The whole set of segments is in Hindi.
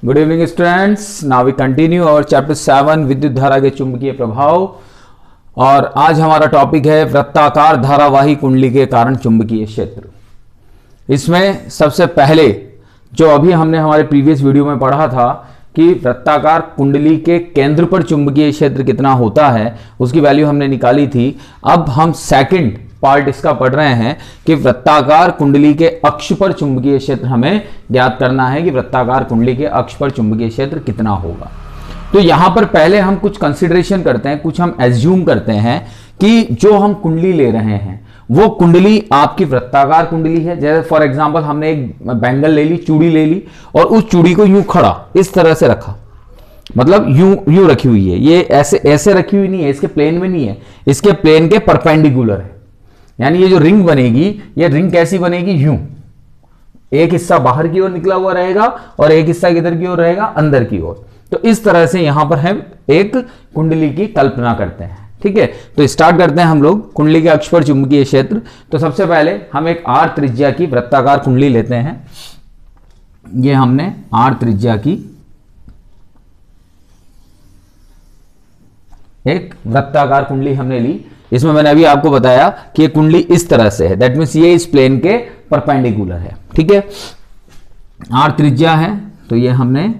Good evening students. Now we continue और चैप्टर 7 विद्युत धारा के चुंबकीय प्रभाव। और आज हमारा टॉपिक है वृत्ताकार धारावाही कुंडली के कारण चुंबकीय क्षेत्र। इसमें सबसे पहले जो अभी हमने हमारे प्रीवियस वीडियो में पढ़ा था कि वृत्ताकार कुंडली के केंद्र पर चुंबकीय क्षेत्र कितना होता है, उसकी वैल्यू हमने निकाली थी। अब हम सेकंड पार्ट इसका पढ़ रहे हैं कि वृत्ताकार कुंडली के अक्ष पर चुंबकीय क्षेत्र हमें ज्ञात करना है कि वृत्ताकार कुंडली के अक्ष पर चुंबकीय क्षेत्र कितना होगा। तो यहां पर पहले हम कुछ कंसीडरेशन करते हैं, कुछ हम एज्यूम करते हैं कि जो हम कुंडली ले रहे हैं वो कुंडली आपकी वृत्ताकार कुंडली है। जैसे फॉर एग्जांपल हमने एक बैंगल ले ली, चूड़ी ले ली और उस चूड़ी को यूं खड़ा इस तरह से रखा, मतलब यूं रखी हुई है। ये ऐसे रखी हुई नहीं है, इसके प्लेन में नहीं है, इसके प्लेन के परपेंडिकुलर है। यानी ये जो रिंग बनेगी, ये रिंग कैसी बनेगी, यूं एक हिस्सा बाहर की ओर निकला हुआ रहेगा और एक हिस्सा किधर की ओर रहेगा, अंदर की ओर। तो इस तरह से यहां पर हम एक कुंडली की कल्पना करते हैं। ठीक है, तो स्टार्ट करते हैं हम लोग कुंडली के अक्ष पर चुंबकीय क्षेत्र। तो सबसे पहले हम एक r त्रिज्या की वृत्ताकार कुंडली लेते हैं। ये हमने r त्रिज्या की एक वृत्ताकार कुंडली हमने ली। इसमें मैंने अभी आपको बताया कि ये कुंडली इस तरह से है, दैट मीन्स ये इस प्लेन के परपेंडिकुलर है। ठीक है, r त्रिज्या है तो ये हमने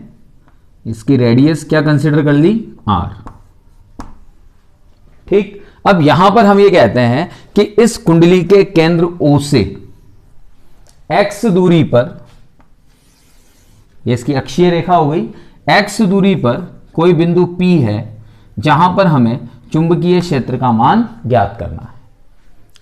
इसकी रेडियस क्या कंसीडर कर ली, r। ठीक, अब यहां पर हम ये कहते हैं कि इस कुंडली के केंद्र O से x दूरी पर, ये इसकी अक्षीय रेखा हो गई, x दूरी पर कोई बिंदु P है जहां पर हमें चुंबकीय क्षेत्र का मान ज्ञात करना है।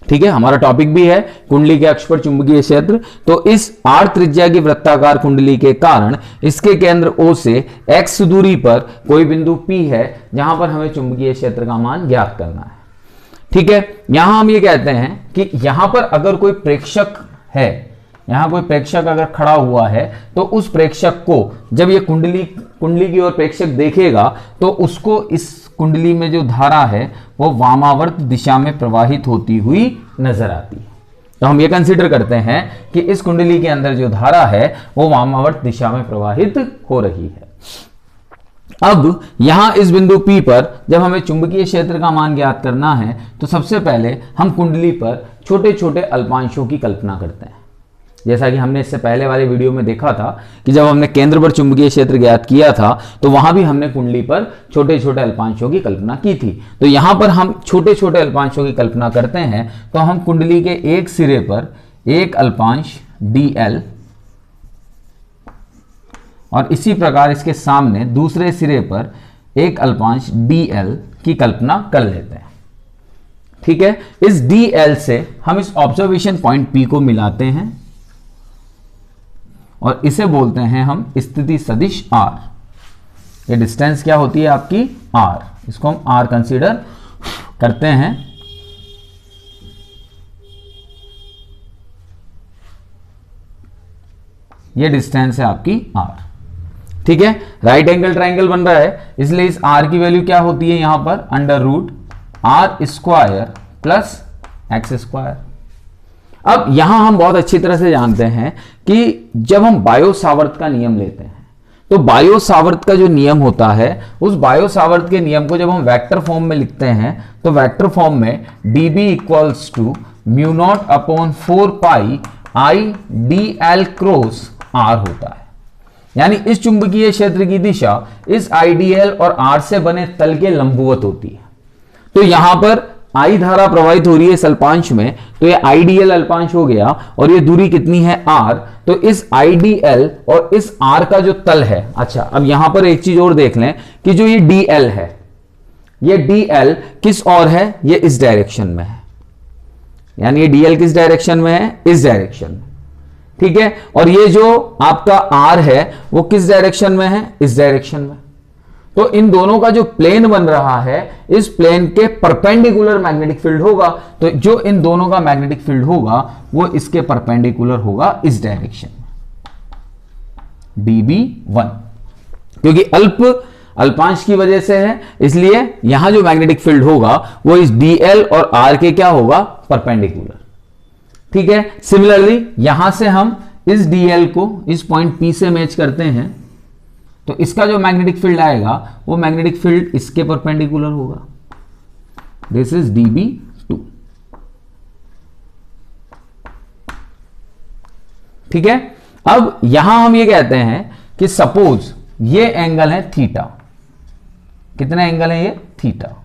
ठीक है, हमारा टॉपिक भी है कुंडली के अक्ष पर चुंबकीय क्षेत्र। तो इस r त्रिज्या की वृत्ताकार कुंडली के कारण इसके केंद्र O से x दूरी पर कोई बिंदु P है जहां पर हमें चुंबकीय क्षेत्र का मान ज्ञात करना है। ठीक है, यहां हम ये कहते हैं कि यहां पर अगर कोई प्रेक्षक है, यहां कोई प्रेक्षक अगर खड़ा हुआ है तो उस प्रेक्षक को जब ये कुंडली की ओर प्रेक्षक देखेगा तो उसको इस कुंडली में जो धारा है वो वामावर्त दिशा में प्रवाहित होती हुई नजर आती है। तो हम ये कंसीडर करते हैं कि इस कुंडली के अंदर जो धारा है वो वामावर्त दिशा में प्रवाहित हो रही है। अब यहां इस बिंदु P पर जब हमें चुंबकीय क्षेत्र का मान ज्ञात करना है तो सबसे पहले हम कुंडली पर छोटे छोटे अल्पांशों की कल्पना करते हैं। जैसा कि हमने इससे पहले वाले वीडियो में देखा था कि जब हमने केंद्र पर चुंबकीय क्षेत्र ज्ञात किया था तो वहां भी हमने कुंडली पर छोटे छोटे अल्पांशों की कल्पना की थी। तो यहां पर हम छोटे छोटे अल्पांशों की कल्पना करते हैं तो हम कुंडली के एक सिरे पर एक अल्पांश dl और इसी प्रकार इसके सामने दूसरे सिरे पर एक अल्पांश dl की कल्पना कर लेते हैं। ठीक है, इस dl से हम इस ऑब्जर्वेशन पॉइंट P को मिलाते हैं और इसे बोलते हैं हम स्थिति सदिश r। ये डिस्टेंस क्या होती है आपकी, r। इसको हम r कंसीडर करते हैं। ये डिस्टेंस है आपकी r। ठीक है, राइट एंगल ट्राइंगल बन रहा है, इसलिए इस r की वैल्यू क्या होती है यहां पर, under root r square plus x square. अब यहां हम बहुत अच्छी तरह से जानते हैं कि जब हम बायो सावर्त का नियम लेते हैं तो बायो सावर्त का जो नियम होता है उस बायो सावर्त के नियम को जब हम वेक्टर फॉर्म में लिखते हैं तो वेक्टर फॉर्म में dB equals to mu not upon 4 pi I dl cross r होता है। यानी इस चुंबकीय क्षेत्र की दिशा इस IDL और r से बने तल के लंबवत होती है। तो यहां पर I धारा प्रवाहित हो रही है इस अल्पांश में, तो ये IDL अल्पांश हो गया और ये दूरी कितनी है r। तो इस IDL और इस r का जो तल है, अच्छा अब यहां पर एक चीज और देख लें कि जो ये DL है, ये DL किस और है, ये इस डायरेक्शन में है। यानी ये DL किस डायरेक्शन में है, इस डायरेक्शन में। ठीक है, और ये जो आपका r है वो किस डायरेक्शन में है, इस डायरेक्शन में। तो इन दोनों का जो प्लेन बन रहा है, इस प्लेन के परपेंडिकुलर मैग्नेटिक फील्ड होगा। तो जो इन दोनों का मैग्नेटिक फील्ड होगा वो इसके परपेंडिकुलर होगा इस डायरेक्शन में, dB1। क्योंकि अल्पांश की वजह से है, इसलिए यहां जो मैग्नेटिक फील्ड होगा वो इस dl और r के क्या होगा, परपेंडिकुलर। ठीक है, सिमिलरली यहां से हम इस dl को इस पॉइंट P से मैच करते हैं तो इसका जो मैग्नेटिक फील्ड आएगा वो मैग्नेटिक फील्ड इसके परपेंडिकुलर होगा। This is dB2। ठीक है, अब यहां हम ये कहते हैं कि सपोज ये एंगल है थीटा। कितना एंगल है ये? थीटा।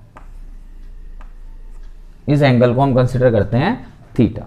इस एंगल को हम कंसीडर करते हैं थीटा।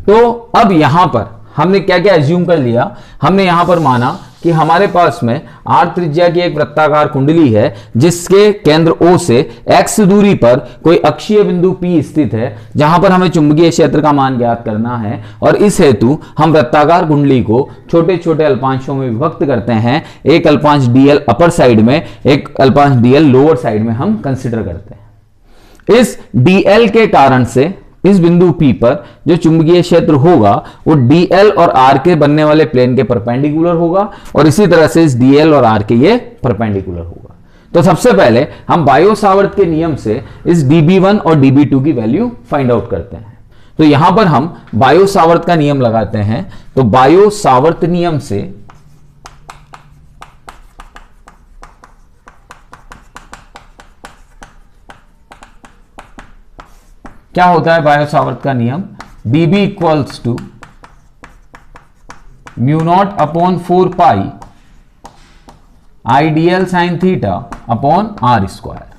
तो अब यहां पर हमने क्या क्या एज्यूम कर लिया? हमने यहां पर माना कि हमारे पास में r त्रिज्या की एक वृत्ताकार कुंडली है जिसके केंद्र O से x दूरी पर कोई अक्षीय बिंदु P स्थित है जहां पर हमें चुंबकीय क्षेत्र का मान ज्ञात करना है, और इस हेतु हम वृत्ताकार कुंडली को छोटे छोटे अल्पांशों में विभक्त करते हैं। एक अल्पांश dl अपर साइड में, एक अल्पांश dl लोअर साइड में हम कंसिडर करते हैं। इस dl के कारण से इस बिंदु P पर जो चुंबकीय क्षेत्र होगा वो dl और r के बनने वाले प्लेन के परपेंडिकुलर होगा, और इसी तरह से इस dl और r के ये परपेंडिकुलर होगा। तो सबसे पहले हम बायो-सावर्त के नियम से इस dB1 और dB2 की वैल्यू फाइंड आउट करते हैं। तो यहां पर हम बायो-सावर्त का नियम लगाते हैं। तो बायो-सावर्त नियम से क्या होता है? बायो-सावर्त का नियम dB equals to mu not upon 4 pi IDL sine theta upon r square.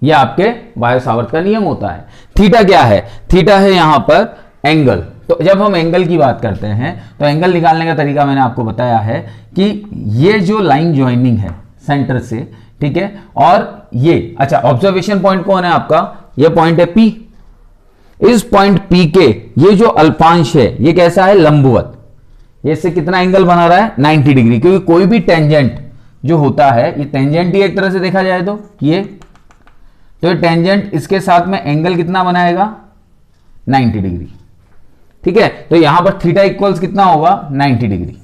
यह आपके बायो-सावर्त का नियम होता है। थीटा क्या है? थीटा है यहां पर एंगल। तो जब हम एंगल की बात करते हैं तो एंगल निकालने का तरीका मैंने आपको बताया है कि ये जो लाइन ज्वाइनिंग है सेंटर से, ठीक है, और ये अच्छा ऑब्जर्वेशन पॉइंट कौन है आपका? ये पॉइंट है P। इस पॉइंट P के ये जो अल्पांश है ये कैसा है? लंबवत। ये इससे कितना एंगल बना रहा है? 90 डिग्री। क्योंकि कोई भी टेंजेंट जो होता है, ये टेंजेंट ही एक तरह से देखा जाए तो ये टेंजेंट इसके साथ में एंगल कितना बनाएगा? 90 डिग्री। ठीक है, तो यहां पर थीटा इक्वल्स कितना होगा? 90 डिग्री।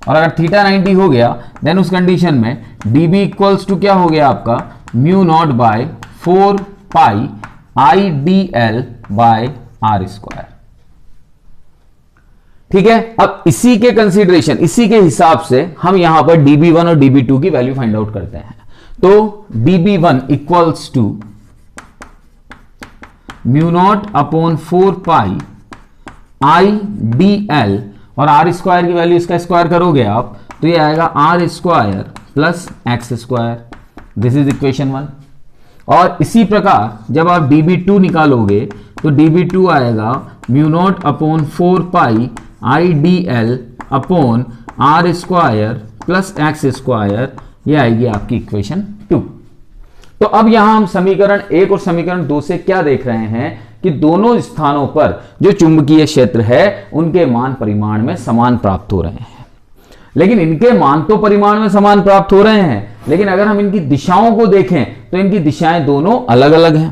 और अगर थीटा 90 हो गया देन उस कंडीशन में dB इक्वल्स टू क्या हो गया आपका? Mu naught bye 4 pi IDL bye r square. ठीक है, अब इसी के कंसीडरेशन, इसी के हिसाब से हम यहां पर dB1 और dB2 की वैल्यू फाइंड आउट करते हैं। तो dB1 equals to mu not upon 4 pi IDL, और r स्क्वायर की वैल्यू इसका स्क्वायर करोगे आप तो ये आएगा r square plus x square. This is equation 1। और इसी प्रकार जब आप dB2 निकालोगे तो dB2 आएगा mu not upon 4 pi IDL upon r square plus x square. ये आएगी आपकी इक्वेशन 2। तो अब यहां हम समीकरण 1 और समीकरण 2 से क्या देख रहे हैं कि दोनों स्थानों पर जो चुंबकीय क्षेत्र है उनके मान परिमाण में समान प्राप्त हो रहे हैं। लेकिन इनके मान तो परिमाण में समान प्राप्त हो रहे हैं, लेकिन अगर हम इनकी दिशाओं को देखें तो इनकी दिशाएं दोनों अलग अलग हैं।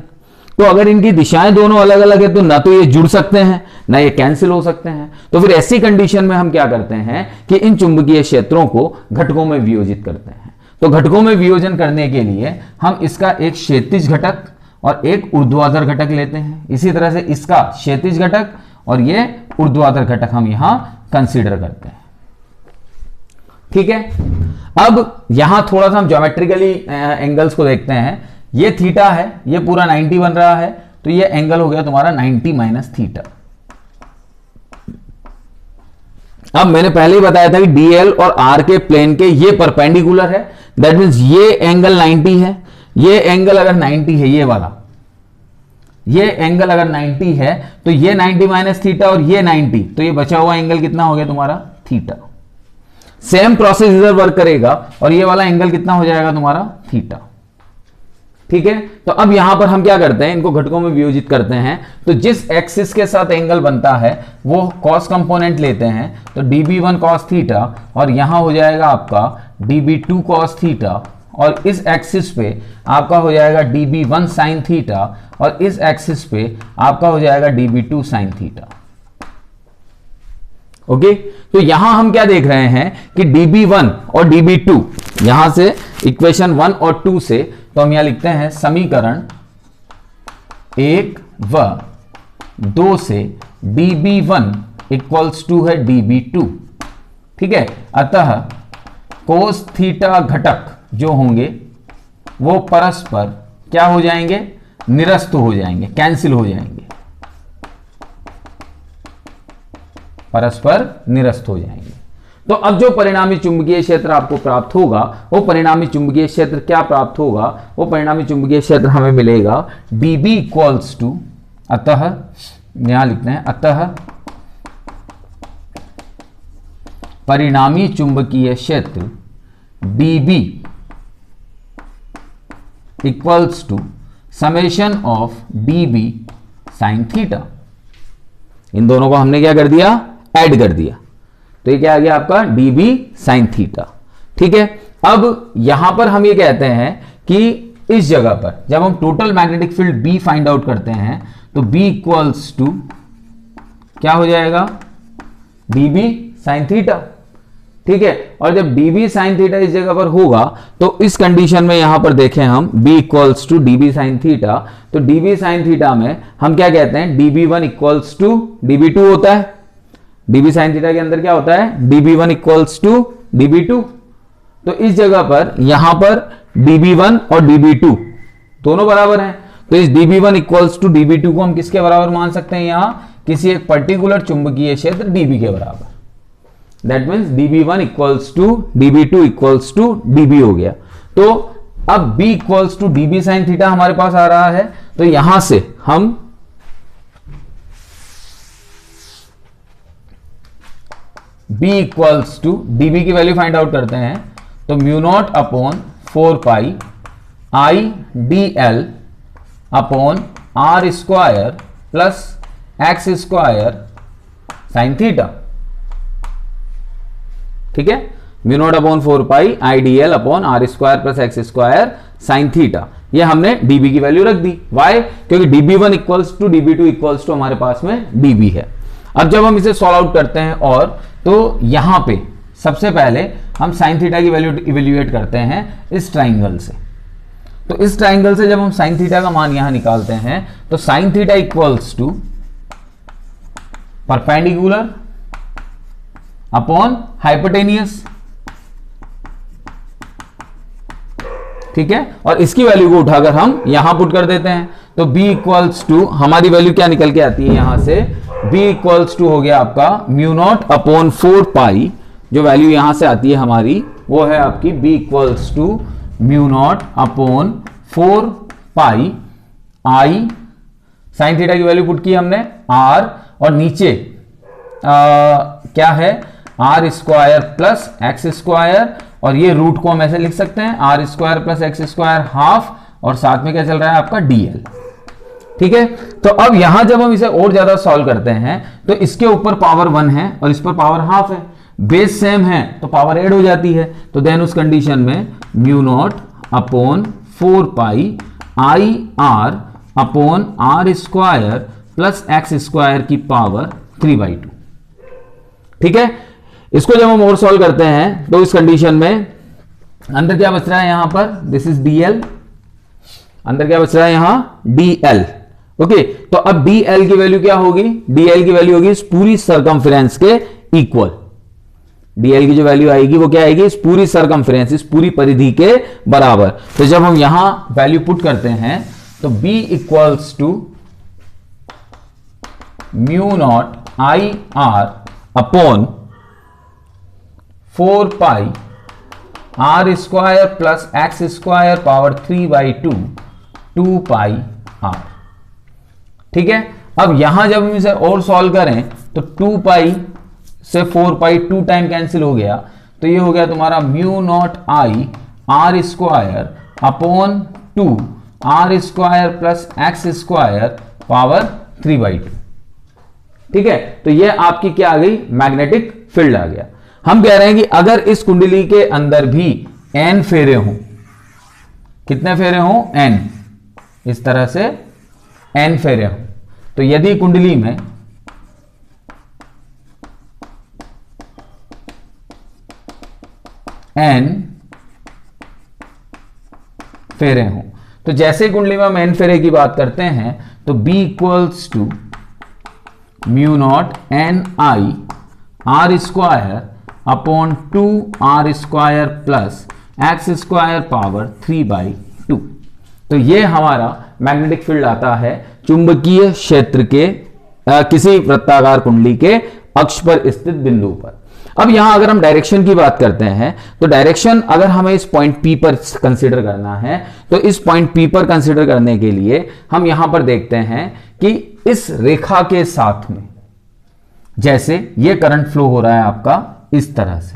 तो अगर इनकी दिशाएं दोनों अलग अलग है तो ना तो ये जुड़ सकते हैं ना ये कैंसिल हो सकते हैं। तो फिर ऐसी कंडीशन में हम क्या करते हैं कि इन चुंबकीय क्षेत्रों को घटकों में वियोजित करते हैं। तो घटकों में वियोजन करने के लिए हम इसका एक क्षैतिज घटक और एक ऊर्ध्वाधर घटक लेते हैं। इसी तरह से इसका क्षैतिज घटक और ये ऊर्ध्वाधर घटक हम यहां कंसीडर करते हैं। ठीक है, अब यहां थोड़ा सा हम ज्योमेट्रिकली एंगल्स को देखते हैं। ये थीटा है, ये पूरा 90 बन रहा है, तो ये एंगल हो गया तुम्हारा 90 माइनस थीटा। अब मैंने पहले ही बताया था कि DL और R के प्लेन के ये परपेंडिकुलर है, दैट मींस ये एंगल 90 है। ये एंगल अगर 90 है, ये वाला ये एंगल अगर 90 है तो ये 90 माइनस थीटा और ये 90, तो ये बचा हुआ एंगल कितना हो गया तुम्हारा? थीटा। सेम प्रोसेस इधर वर्क करेगा और ये वाला एंगल कितना हो जाएगा तुम्हारा? थीटा। ठीक है, तो अब यहां पर हम क्या करते हैं, इनको घटकों में वियोजित करते हैं। तो जिस एक्सिस के साथ एंगल बनता है वो कॉस कंपोनेंट लेते हैं, तो dB1 cos थीटा और यहां हो जाएगा आपका dB2 cos थीटा, और इस एक्सिस पे आपका हो जाएगा dB1 sin थीटा और इस एक्सिस पे आपका हो जाएगा dB2 sin थीटा। ओके, तो यहां हम क्या देख रहे हैं कि dB1 और dB2, यहां से इक्वेशन 1 और 2 से तो हम यहां लिखते हैं समीकरण 1 व 2 से dB1 इक्वल्स टू है dB2। ठीक है, अतः कोस थीटा घटक जो होंगे वो परस्पर क्या हो जाएंगे, निरस्त हो जाएंगे, कैंसिल हो जाएंगे, परस्पर निरस्त हो जाएंगे। तो अब जो परिणामी चुंबकीय क्षेत्र आपको प्राप्त होगा, वो परिणामी चुंबकीय क्षेत्र क्या प्राप्त होगा, वो परिणामी चुंबकीय क्षेत्र हमें मिलेगा dB इक्वल्स टू, अतः यहां लिखते हैं, अतः परिणामी चुंबकीय क्षेत्र dB equals to summation of dB sine theta. इन दोनों को हमने क्या कर दिया, ऐड कर दिया, तो ये क्या आ गया आपका dB साइन थीटा। ठीक है, अब यहां पर हम ये कहते हैं कि इस जगह पर जब हम total magnetic field B find out करते हैं तो B इक्वल्स टू क्या हो जाएगा, dB साइन थीटा। ठीक है, और जब dB साइन थीटा इस जगह पर होगा तो इस कंडीशन में यहां पर देखें हम B equals to dB sine theta, तो dB साइन थीटा में हम क्या कहते हैं, dB1 इक्वल्स टू dB2 होता है। dB साइन थीटा के अंदर क्या होता है, dB1 इक्वल्स टू dB2। तो इस जगह पर यहां पर dB1 और dB2 दोनों बराबर हैं, तो इस dB1 इक्वल्स टू dB2 को हम किसके बराबर मान सकते हैं, यहां किसी एक पर्टिकुलर चुंबकीय क्षेत्र dB के बराबर। That means dB1 equals to dB2 equals to dB हो गया। तो अब B equals to dB sine theta हमारे पास आ रहा है, तो यहां से हम B इक्वल्स टू dB की वैल्यू फाइंड आउट करते हैं, तो mu not upon 4 pi I dl upon r square plus x square sine theta. ठीक है, mu not upon 4 pi I dl upon r square plus x square sine theta. ये हमने dB की वैल्यू रख दी, वाई, क्योंकि dB1 equals to dB2 equals to हमारे पास में dB है। अब जब हम इसे सॉल्व आउट करते हैं और तो यहां पे सबसे पहले हम साइन थीटा की वैल्यू इवेल्युएट करते हैं इस ट्राइंगल से। तो इस ट्राइंगल से जब हम साइन थीटा का मान यहां निकालते हैं तो sine theta equals to perpendicular upon hypotenuse. ठीक है, और इसकी वैल्यू को उठाकर हम यहां पुट कर देते हैं, तो B इक्वल्स टू हमारी वैल्यू क्या निकल के आती है यहां से, B इक्वल्स टू हो गया आपका म्यू नॉट अपॉन 4 पाई, जो वैल्यू यहां से आती है हमारी वो है आपकी B equals to mu not upon 4 pi I sine theta की वैल्यू पुट की हमने R, और नीचे क्या है R square plus x square, और ये रूट को हम ऐसे लिख सकते हैं R square plus x square half, और साथ में क्या चल रहा है आपका DL। ठीक है, तो अब यहां जब हम इसे और ज्यादा सॉल्व करते हैं तो इसके ऊपर पावर 1 है और इस पर पावर हाफ है, बेस सेम है तो पावर ऐड हो जाती है, तो देन उस कंडीशन में mu not upon 4 pi I R upon R square plus x square की पावर 3/2। ठीक है, इसको जब हम और सॉल्व करते हैं तो इस कंडीशन में अंदर क्या बच रहा है, यहां पर दिस इज DL, अंदर क्या बच रहा है यहां DL। ओके, तो अब DL की वैल्यू क्या होगी, DL की वैल्यू होगी इस पूरी सरकमफ्रेंस के इक्वल। DL की जो वैल्यू आएगी वो क्या आएगी, इस पूरी सरकमफ्रेंस, इस पूरी परिधि के बराबर। तो जब हम यहां वैल्यू पुट करते हैं तो B equals to mu not I R upon 4 pi R square plus x square power 3/2 2 pi R। ठीक है, अब यहां जब हम इसे और सॉल्व करें तो 2 पाई से 4 पाई 2 टाइम कैंसिल हो गया, तो ये हो गया तुम्हारा mu not I R square upon 2 R square plus x square power 3/2। ठीक है, तो ये आपकी क्या आ गई, मैग्नेटिक फील्ड आ गया। हम कह रहे हैं कि अगर इस कुंडली के अंदर भी n फेरे हों, कितने फेरे हों, n, इस तरह से n फेरे हों, तो यदि कुंडली में n फेरे हों, तो जैसे कुंडली में हम n फेरे की बात करते हैं तो B equals to mu not n I R square upon 2r² plus x² power 3/2। तो ये हमारा मैग्नेटिक फील्ड आता है चुंबकीय क्षेत्र के किसी वृत्ताकार कुंडली के अक्ष पर स्थित बिंदु पर। अब यहां अगर हम डायरेक्शन की बात करते हैं तो डायरेक्शन अगर हमें इस पॉइंट P पर कंसीडर करना है तो इस पॉइंट P पर कंसीडर करने के लिए हम यहां पर देखते हैं कि इस रेखा के साथ में जैसे ये करंट फ्लो हो रहा है आपका इस तरह से,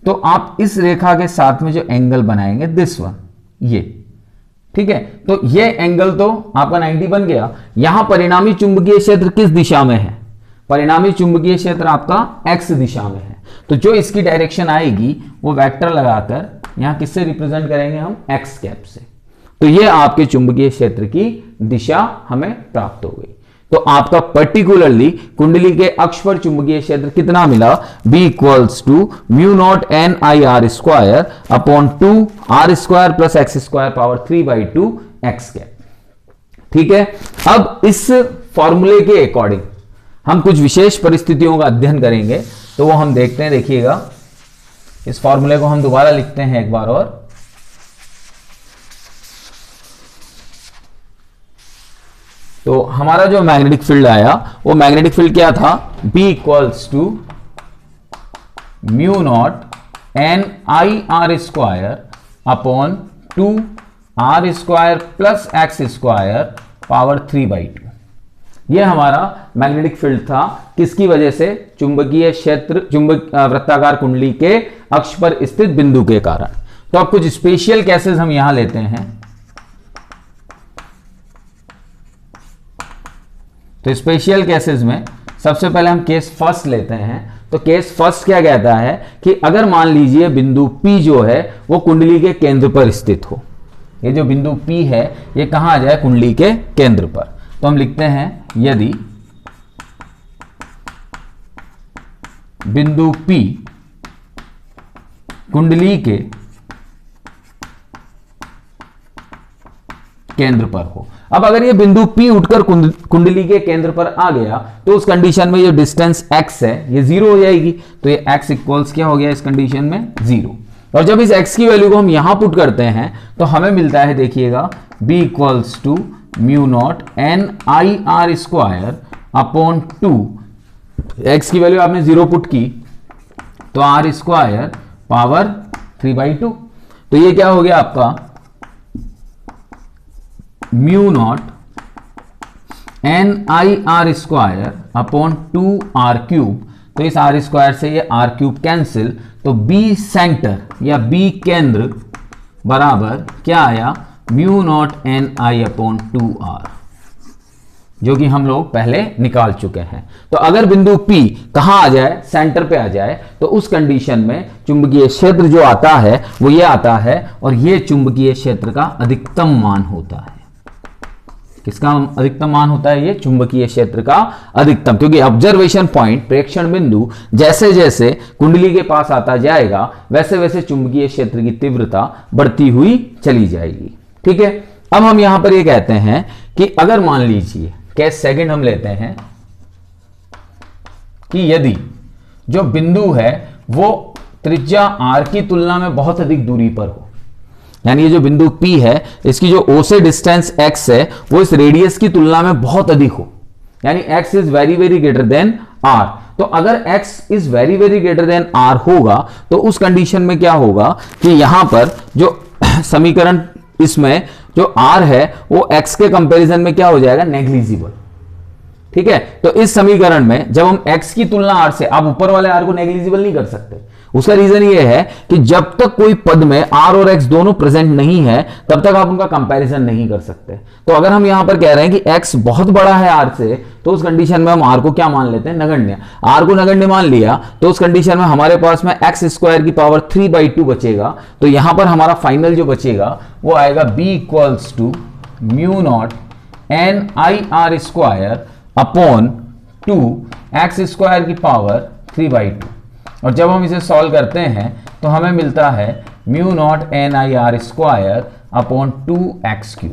तो आप इस रेखा के साथ में जो एंगल बनाएंगे दिस वन, ये ठीक है, तो ये एंगल तो आपका 90 बन गया। यहां परिणामी चुंबकीय क्षेत्र किस दिशा में है? परिणामी चुंबकीय क्षेत्र आपका x दिशा में है, तो जो इसकी डायरेक्शन आएगी वो वेक्टर लगाकर यहां किससे रिप्रेजेंट करेंगे हम? x कैप से। तो ये आपके चुंबकीय क्षेत्र की दिशा हमें प्राप्त हो गई। तो आपका पर्टिकुलरली कुंडली के अक्ष पर चुंबकीय क्षेत्र कितना मिला? B equals to μ0 NIr² upon 2r² plus x² power 3/2 x cap. ठीक है, अब इस फॉर्मूले के अकॉर्डिंग हम कुछ विशेष परिस्थितियों का अध्ययन करेंगे, तो वो हम देखते हैं। देखिएगा, इस फॉर्मूले को हम दोबारा लिखते हैं एक बार और। तो हमारा जो मैग्नेटिक फील्ड आया वो मैग्नेटिक फील्ड क्या था? B equals to μ0 NIr² upon 2r² plus x² power 3/2। यह हमारा मैग्नेटिक फील्ड था, किसकी वजह से? चुंबकीय क्षेत्र वृत्ताकार कुंडली के अक्ष पर स्थित बिंदु के कारण। तो अब कुछ स्पेशल केसेस हम यहां लेते हैं। तो स्पेशल केसेस में सबसे पहले हम केस फर्स्ट लेते हैं। तो केस फर्स्ट क्या कहता है कि अगर मान लीजिए बिंदु P जो है वो कुंडली के केंद्र पर स्थित हो। ये जो बिंदु P है ये कहां आ जाए? कुंडली के केंद्र पर। तो हम लिखते हैं यदि बिंदु P कुंडली के केंद्र पर हो। अब अगर ये बिंदु P उठकर कुंडली के केंद्र पर आ गया तो उस कंडीशन में ये डिस्टेंस x है ये 0 हो जाएगी। तो ये x इक्वल्स क्या हो गया इस कंडीशन में? 0। और जब इस x की वैल्यू को हम यहां पुट करते हैं तो हमें मिलता है, देखिएगा, B equals to μ0 NIr² upon 2, x की वैल्यू आपने 0 पुट की तो r² पावर 3/2। तो ये क्या हो गया आपका? μ0 NIr² अपॉन 2r³। तो इस r² से ये r³ कैंसिल, तो B सेंटर या B केंद्र बराबर क्या आया? μ0 NI अपॉन 2r, जो कि हम लोग पहले निकाल चुके हैं। तो अगर बिंदु P कहां आ जाए? सेंटर पे आ जाए, तो उस कंडीशन में चुंबकीय क्षेत्र जो आता है वो ये आता है, और ये चुंबकीय क्षेत्र का अधिकतम मान होता है। किसका अधिकतम मान होता है? ये चुंबकीय क्षेत्र का अधिकतम, क्योंकि ऑब्जर्वेशन पॉइंट प्रेक्षण बिंदु जैसे जैसे कुंडली के पास आता जाएगा वैसे वैसे चुंबकीय क्षेत्र की तीव्रता बढ़ती हुई चली जाएगी। ठीक है, अब हम यहां पर ये कहते हैं कि अगर मान लीजिए केस सेकंड हम लेते हैं कि यदि जो बिंदु है वो त्रिज्या r की तुलना में बहुत अधिक दूरी पर हो, यानी ये जो बिंदु P है इसकी जो O से डिस्टेंस x है वो इस रेडियस की तुलना में बहुत अधिक हो, यानी x is very very greater than r। तो अगर x is very very greater than r होगा तो उस कंडीशन में क्या होगा कि यहां पर जो समीकरण इसमें जो r है वो x के कंपैरिजन में क्या हो जाएगा? नेग्लिजिबल। ठीक है, तो इस समीकरण में जब हम x की तुलना r से, आप ऊपर वाले r को नेग्लिजिबल नहीं कर सकते। उसका रीजन ये है कि जब तक कोई पद में r और x दोनों प्रेजेंट नहीं है तब तक आप उनका कंपैरिजन नहीं कर सकते। तो अगर हम यहां पर कह रहे हैं कि x बहुत बड़ा है r से, तो उस कंडीशन में हम r को क्या मान लेते हैं? नगण्य। r को नगण्य मान लिया तो उस कंडीशन में हमारे पास में x² की पावर 3/2 बचेगा। तो यहां पर हमारा फाइनल जो बचेगा वो आएगा B equals to μ0 NIr² upon 2x² की पावर 3/2। और जब हम इसे सॉल्व करते हैं तो हमें मिलता है μ0 NIr² अपॉन 2x³।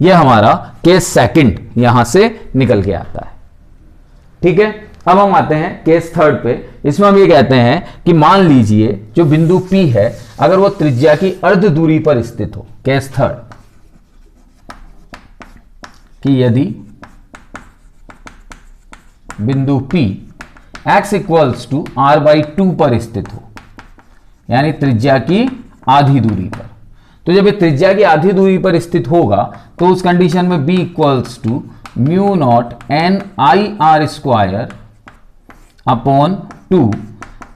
यह हमारा केस सेकंड यहां से निकल के आता है। ठीक है, अब हम आते हैं केस थर्ड पे। इसमें हम ये कहते हैं कि मान लीजिए जो बिंदु P है अगर वो त्रिज्या की अर्ध दूरी पर स्थित हो। केस थर्ड कि यदि बिंदु P x equals to r/2 पर स्थित हो, यानी त्रिज्या की आधी दूरी पर। तो जब ये त्रिज्या की आधी दूरी पर स्थित होगा तो उस कंडीशन में b equals to mu not n i r square upon 2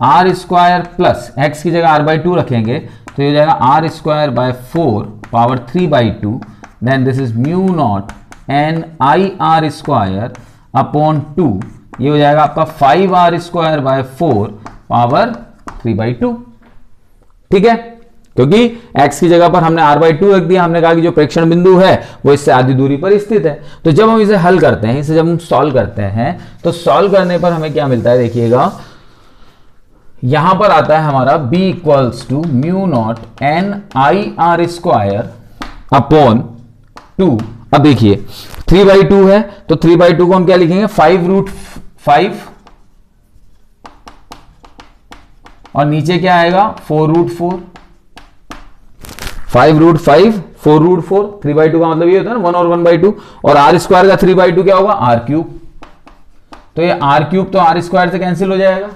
r square plus x की जगह r/2 रखेंगे तो ये हो जाएगा r square by 4 power 3/2, then this is mu not n i r square upon 2, ये हो जाएगा आपका 5r स्क्वायर बाय 4 पावर 3/2। ठीक है, क्योंकि x की जगह पर हमने r/2 रख दिया, हमने कहा कि जो प्रेक्षण बिंदु है वो इससे आधी दूरी पर स्थित है। तो जब हम इसे हल करते हैं, इसे जब हम सॉल्व करते हैं तो सॉल्व करने पर हमें क्या मिलता है, देखिएगा यहां पर आता है हमारा b equals to mu not n i r square upon 2। अब देखिए 3/2 है तो 3/2 को हम क्या लिखेंगे, 5√5 और नीचे क्या आएगा 4√4, 5√5 4√4, 3/2 का मतलब ये होता है ना 1 और 1/2, और r स्क्वायर का 3/2 क्या होगा r³। तो ये r³ तो r स्क्वायर से कैंसिल हो जाएगा।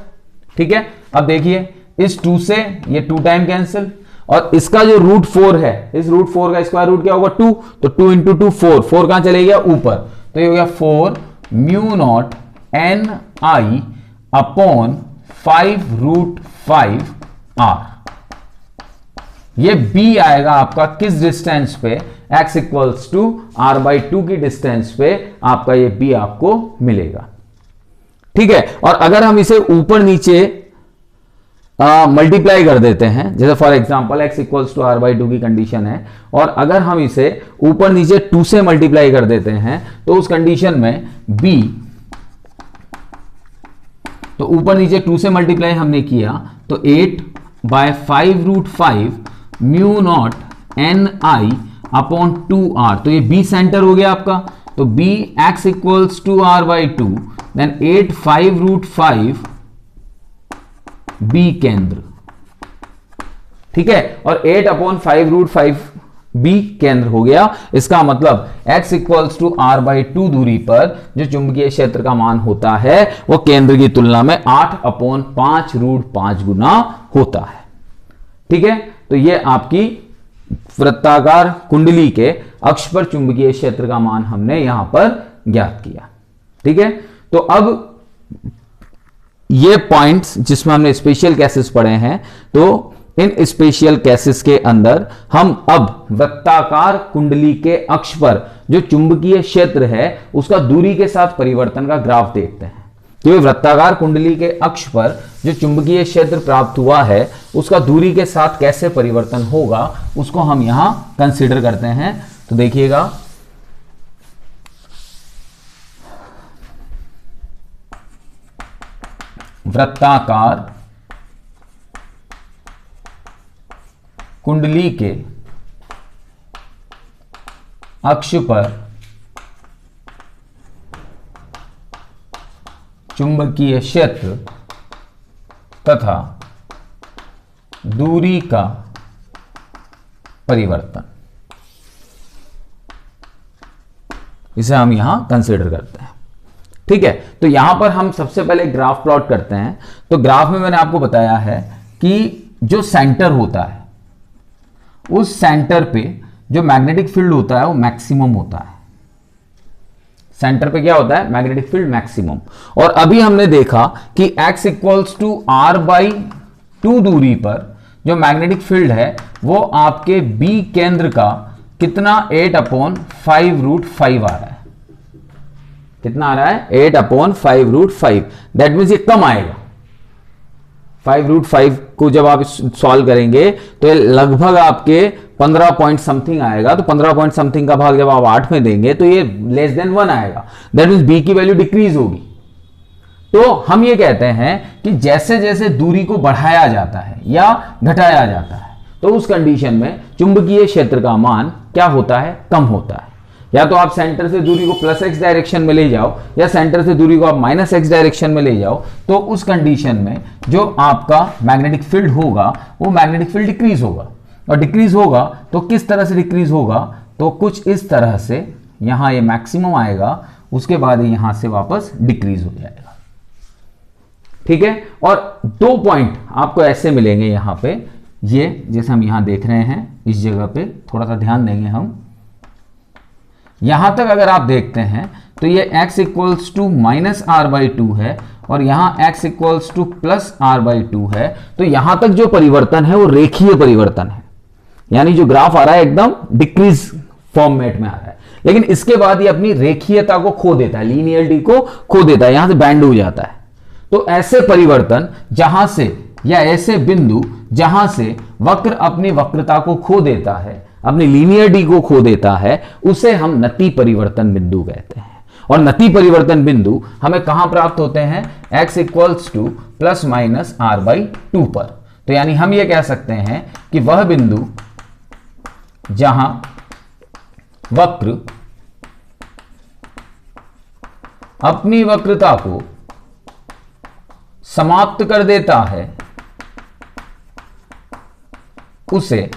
ठीक है, अब देखिए इस 2 से ये 2 टाइम कैंसिल, और इसका जो √4 है, इस √4 का स्क्वायर रूट क्या होगा 2, तो 2 इंटू 2 4, 4 कहां चले गया ऊपर, तो ये हो गया 4 mu not n i upon 5√5 r। ये b आएगा आपका किस डिस्टेंस पे, x इक्वल्स टू r/2 की डिस्टेंस पे आपका ये b आपको मिलेगा। ठीक है, और अगर हम इसे ऊपर नीचे मल्टीप्लाई कर देते हैं, जैसे for example x equals to r/2 की कंडीशन है, और अगर हम इसे ऊपर नीचे 2 से मल्टीप्लाई कर देते हैं तो उस कंडीशन में b, तो ऊपर नीचे 2 से मल्टीप्लाई हमने किया तो 8/5√5 mu not n i upon 2r, तो ये b सेंटर हो गया आपका, तो b x equals to r/2, then 8/5√5 b केंद्र। ठीक है, और 8/5√5 b केंद्र हो गया। इसका मतलब x इक्वल्स टू r/2 दूरी पर जो चुंबकीय क्षेत्र का मान होता है वो केंद्र की तुलना में 8/5√5 गुना होता है। ठीक है, तो ये आपकी वृत्ताकार कुंडली के अक्ष पर चुंबकीय क्षेत्र का मान हमने यहां पर ज्ञात किया। ठीक है, तो अब ये पॉइंट्स जिसमें हमने स्पेशल केसेस पढ़े हैं, तो इन स्पेशल केसेस के अंदर हम अब वृत्ताकार कुंडली के अक्ष पर जो चुंबकीय क्षेत्र है उसका दूरी के साथ परिवर्तन का ग्राफ देखते हैं। तो वृत्ताकार कुंडली के अक्ष पर जो चुंबकीय क्षेत्र प्राप्त हुआ है उसका दूरी के साथ कैसे परिवर्तन होगा उसको हम यहां कंसीडर करते हैं। तो देखिएगा, वृत्ताकार कुंडली के अक्ष पर चुंबकीय क्षेत्र तथा दूरी का परिवर्तन, इसे हम यहां कंसीडर करते हैं। ठीक है, तो यहां पर हम सबसे पहले ग्राफ प्लॉट करते हैं। तो ग्राफ में मैंने आपको बताया है कि जो सेंटर होता है उस सेंटर पे जो मैग्नेटिक फील्ड होता है वो मैक्सिमम होता है। सेंटर पे क्या होता है, मैग्नेटिक फील्ड मैक्सिमम। और अभी हमने देखा कि x इक्वल्स टू r/2 दूरी पर जो मैग्नेटिक फील्ड है वो आपके b केंद्र का कितना 8/5√5 आ रहा है। कितना आ रहा है 8/5√5। दैट मीन्स ये कम आएगा। 5√5 को जब आप सॉल्व करेंगे तो ये लगभग आपके 15 पॉइंट समथिंग आएगा। तो 15 पॉइंट समथिंग का भाग जब आप 8 में देंगे तो ये लेस देन 1 आएगा। दैट मीन्स बी की वैल्यू डिक्रीज होगी। तो हम ये कहते हैं कि जैसे जैसे दूरी को बढ़ाया जाता है या घटाया जाता है तो उस कंडीशन में चुंबकीय क्षेत्र का मान क्या होता है, कम होता है। या तो आप सेंटर से दूरी को प्लस एक्स डायरेक्शन में ले जाओ या सेंटर से दूरी को आप माइनस एक्स डायरेक्शन में ले जाओ, तो उस कंडीशन में जो आपका मैग्नेटिक फील्ड होगा वो मैग्नेटिक फील्ड डिक्रीज होगा। और डिक्रीज होगा तो किस तरह से डिक्रीज होगा, तो कुछ इस तरह से, यहां ये मैक्सिमम आएगा, उसके बाद यहां से वापस डिक्रीज हो जाएगा। ठीक है, और 2 पॉइंट आपको ऐसे मिलेंगे यहां पे, ये जैसे हम यहां देख रहे हैं, इस जगह पे थोड़ा सा ध्यान देंगे हम। यहां तक अगर आप देखते हैं तो ये x equals to minus r by two है और यहां x equals to plus r by two है। तो यहां तक जो परिवर्तन है वो रेखीय परिवर्तन है, यानी जो ग्राफ आ रहा है एकदम डिक्रीज फॉर्मेट में आ रहा है। लेकिन इसके बाद ये अपनी रेखीयता को खो देता है, लीनियरिटी को खो देता है, यहां से बैंड हो जाता है। तो ऐसे परिवर्तन जहां से, या ऐसे बिंदु जहां से वक्र अपनी वक्रता को खो देता है, अपनी लीनियरिटी को खो देता है, उसे हम नति परिवर्तन बिंदु कहते हैं। और नति परिवर्तन बिंदु हमें कहां प्राप्त होते हैं, x equals to plus minus r by two पर। तो यानी हम ये कह सकते हैं कि वह बिंदु जहां वक्र अपनी वक्रता को समाप्त कर देता है उसे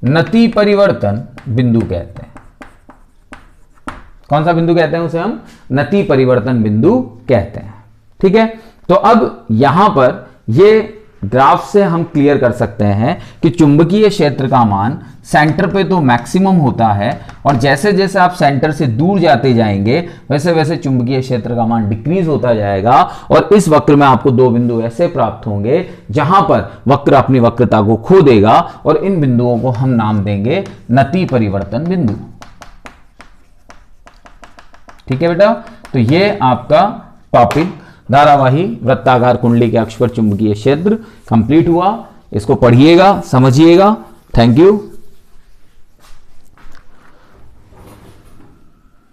नति परिवर्तन बिंदु कहते हैं। कौन सा बिंदु कहते हैं उसे हम? नति परिवर्तन बिंदु कहते हैं। ठीक है, तो अब यहां पर ये ग्राफ से हम क्लियर कर सकते हैं कि चुंबकीय क्षेत्र का मान सेंटर पे तो मैक्सिमम होता है और जैसे जैसे आप सेंटर से दूर जाते जाएंगे वैसे वैसे चुंबकीय क्षेत्र का मान डिक्रीज होता जाएगा। और इस वक्र में आपको 2 बिंदु ऐसे प्राप्त होंगे जहां पर वक्र अपनी वक्रता को खो देगा और इन बिंदुओं को हम नाम देंगे नति परिवर्तन बिंदु। ठीक है बेटा, तो ये आपका टॉपिक धारावाही वृत्ताकार कुंडली के अक्ष पर चुंबकीय क्षेत्र कंप्लीट हुआ। इसको पढ़िएगा, समझिएगा। Thank you.